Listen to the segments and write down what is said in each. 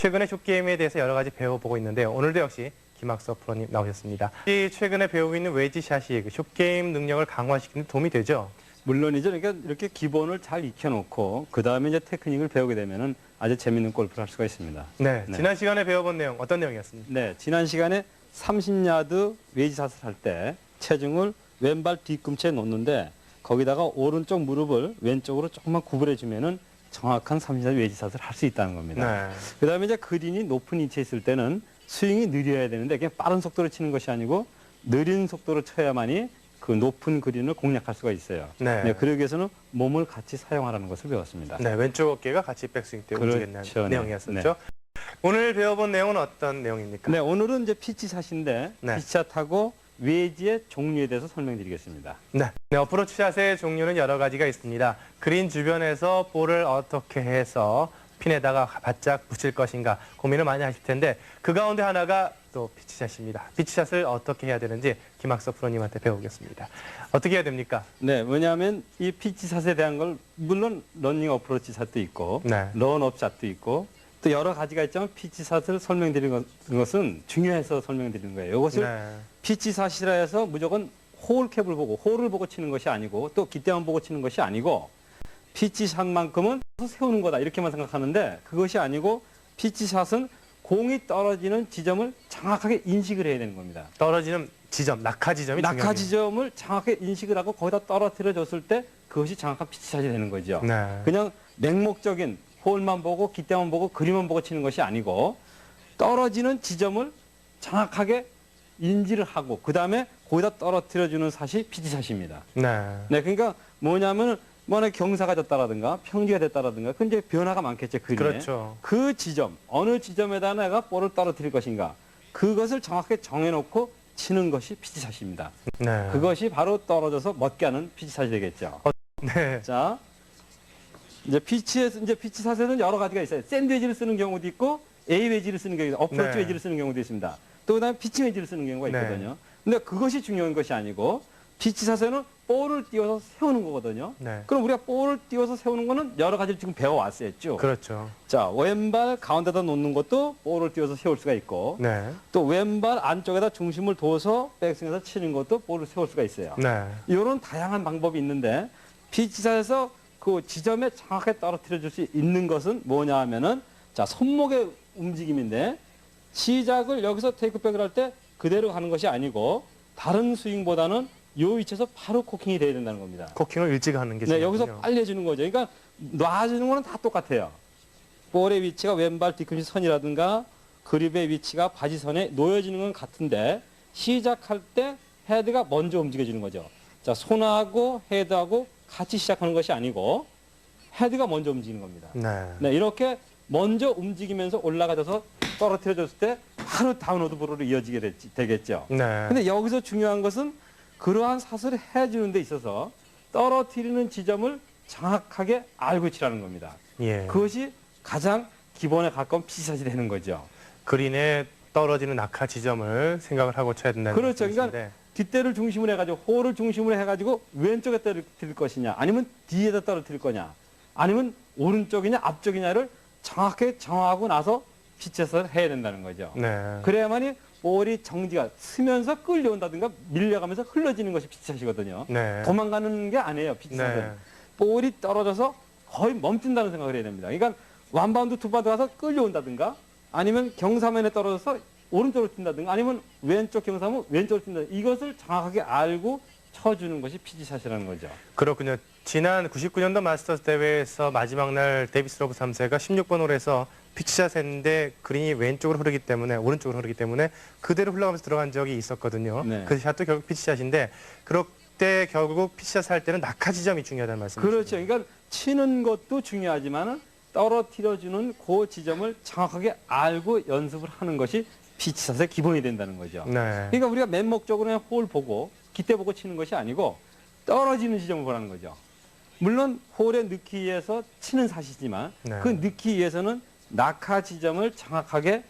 최근에 숏게임에 대해서 여러 가지 배워보고 있는데요. 오늘도 역시 김학석 프로님 나오셨습니다. 최근에 배우고 있는 웨지샷이 숏게임 능력을 강화시키는 데 도움이 되죠? 물론이죠. 그러니까 이렇게 기본을 잘 익혀놓고 그 다음에 이제 테크닉을 배우게 되면은 아주 재밌는 골프를 할 수가 있습니다. 네, 지난 시간에 배워본 내용 어떤 내용이었습니까? 네, 지난 시간에 30야드 웨지샷을 할 때 체중을 왼발 뒤꿈치에 놓는데 거기다가 오른쪽 무릎을 왼쪽으로 조금만 구부려 주면은 정확한 30야드 웨지샷을 할 수 있다는 겁니다. 네. 그다음에 이제 그린이 높은 위치에 있을 때는 스윙이 느려야 되는데 그냥 빠른 속도로 치는 것이 아니고 느린 속도로 쳐야만이 그 높은 그린을 공략할 수가 있어요. 네. 그러기 위해서는 몸을 같이 사용하라는 것을 배웠습니다. 네, 왼쪽 어깨가 같이 백스윙 때 움직이는 그렇죠. 내용이었었죠. 네. 오늘 배워본 내용은 어떤 내용입니까? 네, 오늘은 이제 피치샷인데 네. 피치샷하고 웨지의 종류에 대해서 설명드리겠습니다. 네, 어프로치 샷의 종류는 여러 가지가 있습니다. 그린 주변에서 볼을 어떻게 해서 핀에다가 바짝 붙일 것인가 고민을 많이 하실 텐데 그 가운데 하나가 또 피치샷입니다. 피치샷을 어떻게 해야 되는지 김학석 프로님한테 배우겠습니다. 어떻게 해야 됩니까? 네, 왜냐하면 이 피치샷에 대한 걸 물론 러닝 어프로치 샷도 있고 네. 런업 샷도 있고 또 여러 가지가 있지만 피치샷을 설명드리는 것은 중요해서 설명드리는 거예요. 이것을 네. 피치샷이라 해서 무조건 홀캡을 보고 홀을 보고 치는 것이 아니고 또 깃대만 보고 치는 것이 아니고 피치샷만큼은 세우는 거다 이렇게만 생각하는데 그것이 아니고 피치샷은 공이 떨어지는 지점을 정확하게 인식을 해야 되는 겁니다. 떨어지는 지점, 낙하 지점이 낙하 중요해요. 지점을 정확하게 인식을 하고 거기다 떨어뜨려 줬을 때 그것이 정확한 피치샷이 되는 거죠. 네. 그냥 맹목적인 홀만 보고 깃대만 보고 그림만 보고 치는 것이 아니고 떨어지는 지점을 정확하게 인지를 하고 그 다음에 거기다 떨어뜨려 주는 샷이 피치샷입니다. 네. 네, 그러니까 뭐냐면 만약에 경사가 졌다라든가 평지가 됐다라든가 그 이제 변화가 많겠죠. 그림에. 그렇죠. 그 지점 어느 지점에다 내가 볼을 떨어뜨릴 것인가 그것을 정확하게 정해놓고 치는 것이 피치샷입니다. 네. 그것이 바로 떨어져서 멋게 하는 피치샷이 되겠죠. 네. 자, 이제 피치샷에는 여러 가지가 있어요. 샌드 웨지를 쓰는 경우도 있고 A 웨지를 쓰는 경우도 있고 어프로치 네. 웨지를 쓰는 경우도 있습니다. 또 그다음에 피칭 웨지를 쓰는 경우가 네. 있거든요. 근데 그것이 중요한 것이 아니고 피치샷에는 볼을 띄워서 세우는 거거든요. 네. 그럼 우리가 볼을 띄워서 세우는 거는 여러 가지를 지금 배워왔어요. 쭉. 그렇죠. 자, 왼발 가운데다 놓는 것도 볼을 띄워서 세울 수가 있고 네. 또 왼발 안쪽에다 중심을 둬서 백스윙에서 치는 것도 볼을 세울 수가 있어요. 네. 이런 다양한 방법이 있는데 피치샷에서 그 지점에 정확하게 떨어뜨려 줄 수 있는 것은 뭐냐 하면은 자, 손목의 움직임인데 시작을 여기서 테이크백을 할 때 그대로 가는 것이 아니고 다른 스윙보다는 이 위치에서 바로 코킹이 돼야 된다는 겁니다. 코킹을 일찍 하는 게 네, 중요하군요. 여기서 빨리 해주는 거죠. 그러니까 놔주는 거는 다 똑같아요. 볼의 위치가 왼발 뒤꿈치 선이라든가 그립의 위치가 바지선에 놓여지는 건 같은데 시작할 때 헤드가 먼저 움직여지는 거죠. 자, 손하고 헤드하고 같이 시작하는 것이 아니고 헤드가 먼저 움직이는 겁니다. 네. 네, 이렇게 먼저 움직이면서 올라가져서 떨어뜨려 줬을 때 바로 다운로드 볼로 이어지게 되겠죠. 네. 근데 여기서 중요한 것은 그러한 샷을 해주는 데 있어서 떨어뜨리는 지점을 정확하게 알고 치라는 겁니다. 예. 그것이 가장 기본에 가까운 피치샷이 되는 거죠. 그린에 떨어지는 낙하 지점을 생각을 하고 쳐야 된다는 그렇죠. 말씀이신데. 그러니까 뒷대를 중심으로 해가지고 홀을 중심으로 해가지고 왼쪽에 떨어뜨릴 것이냐 아니면 뒤에다 떨어뜨릴 거냐 아니면 오른쪽이냐 앞쪽이냐를 정확하게 정하고 나서 피치샷을 해야 된다는 거죠. 네. 그래야만이 볼이 정지가 쓰면서 끌려온다든가 밀려가면서 흘러지는 것이 피치샷이거든요. 네. 도망가는 게 아니에요. 피치샷은. 네. 볼이 떨어져서 거의 멈춘다는 생각을 해야 됩니다. 그러니까 원바운드 투바운드 가서 끌려온다든가 아니면 경사면에 떨어져서 오른쪽으로 튄다든가 아니면 왼쪽 경사면 왼쪽으로 튄다. 이것을 정확하게 알고 쳐주는 것이 피치샷이라는 거죠. 그렇군요. 지난 99년도 마스터스 대회에서 마지막 날 데이비스 로브 3세가 16번 홀에서 피치샷 했는데 그린이 왼쪽으로 흐르기 때문에 오른쪽으로 흐르기 때문에 그대로 흘러가면서 들어간 적이 있었거든요. 네. 그 샷도 결국 피치샷인데 그때 결국 피치샷 할 때는 낙하 지점이 중요하다는 말씀이시죠. 그렇죠. 그러니까 치는 것도 중요하지만 떨어뜨려주는 그 지점을 정확하게 알고 연습을 하는 것이 피치샷의 기본이 된다는 거죠. 네. 그러니까 우리가 맨목적으로 홀 보고 깃대 보고 치는 것이 아니고 떨어지는 지점을 보라는 거죠. 물론 홀에 넣기 위해서 치는 샷이지만 네. 그 넣기 위해서는 낙하 지점을 정확하게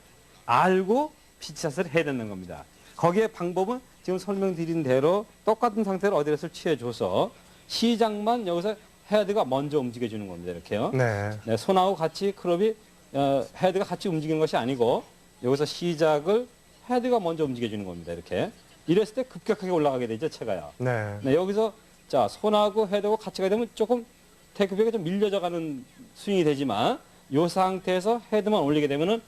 알고 피치샷을 해야 되는 겁니다. 거기에 방법은 지금 설명드린 대로 똑같은 상태로 어드레스를 취해줘서 시작만 여기서 헤드가 먼저 움직여주는 겁니다. 이렇게요. 네. 네, 손하고 같이 클럽이 헤드가 같이 움직이는 것이 아니고 여기서 시작을 헤드가 먼저 움직여주는 겁니다. 이렇게. 이랬을 때 급격하게 올라가게 되죠, 채가요. 네. 네, 여기서 자 손하고 헤드하고 같이 가게 되면 조금 테이크백이 좀 밀려져 가는 스윙이 되지만 이 상태에서 헤드만 올리게 되면은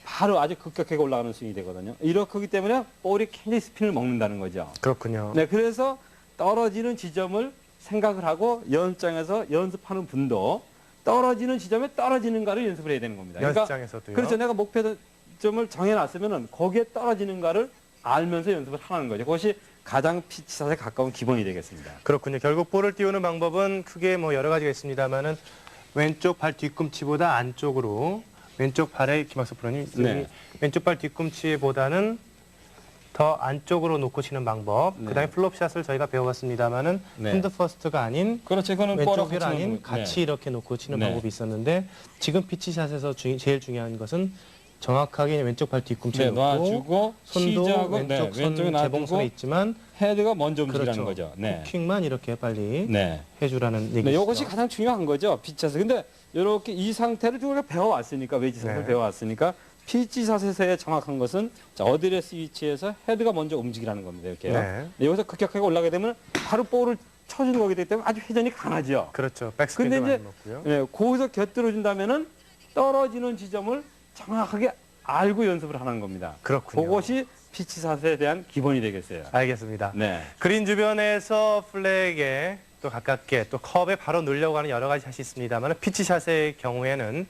바로 아주 급격하게 올라가는 스윙이 되거든요. 이렇기 때문에 볼이 굉장히 스핀을 먹는다는 거죠. 그렇군요. 네, 그래서 떨어지는 지점을 생각을 하고 연습장에서 연습하는 분도 떨어지는 지점에 떨어지는가를 연습을 해야 되는 겁니다. 연습장에서도요. 그렇죠. 내가 목표점을 정해놨으면은 거기에 떨어지는가를 알면서 연습을 하는 거죠. 그것이 가장 피치샷에 가까운 기본이 되겠습니다. 그렇군요. 결국 볼을 띄우는 방법은 크게 뭐 여러 가지가 있습니다만은 왼쪽 발 뒤꿈치보다 안쪽으로 왼쪽 발에 김학수 프로님 네. 왼쪽 발 뒤꿈치보다는 더 안쪽으로 놓고 치는 방법. 네. 그다음에 플롭샷을 저희가 배워봤습니다만은 네. 핸드 퍼스트가 아닌 그렇죠. 그거는 왼쪽이 아닌 같이 이렇게 놓고 치는 네. 방법이 있었는데 지금 피치샷에서 제일 중요한 것은 정확하게 왼쪽 발 뒤꿈치에 네, 놓고 놔주고 손도 시작은 왼쪽 손 왼쪽에 재봉선에 놔두고 있지만 헤드가 먼저 움직이라는 그렇죠. 거죠. 네. 킥만 이렇게 빨리 네. 해주라는 얘기죠. 네, 이것이 가장 중요한 거죠. 피치샷에서. 근데 이렇게 이 상태를 우리가 배워왔으니까 웨지샷을 네. 배워왔으니까 피치샷에서의 정확한 것은 자, 어드레스 위치에서 헤드가 먼저 움직이라는 겁니다. 이렇게요. 네. 네, 여기서 급격하게 올라가게 되면 바로 볼을 쳐주는 거기 때문에 아주 회전이 강하죠. 그렇죠. 백스핀도 근데 많이 이제 먹고요. 네, 거기서 곁들여 준다면은 떨어지는 지점을 정확하게 알고 연습을 하는 겁니다. 그렇군요. 그것이 피치샷에 대한 기본이 되겠어요. 알겠습니다. 네. 그린 주변에서 플렉에 또 가깝게 또 컵에 바로 넣으려고 하는 여러 가지 샷이 있습니다만 피치샷의 경우에는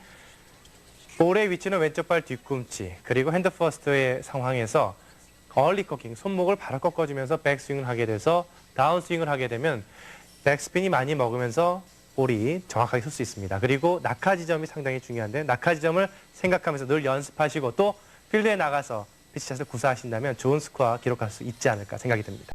볼의 위치는 왼쪽 발 뒤꿈치 그리고 핸드 퍼스트의 상황에서 얼리 꺾킹 손목을 바로 꺾어주면서 백스윙을 하게 돼서 다운스윙을 하게 되면 백스핀이 많이 먹으면서 볼이 정확하게 쏠 수 있습니다. 그리고 낙하 지점이 상당히 중요한데 낙하 지점을 생각하면서 늘 연습하시고 또 필드에 나가서 피치샷을 구사하신다면 좋은 스코어 기록할 수 있지 않을까 생각이 듭니다.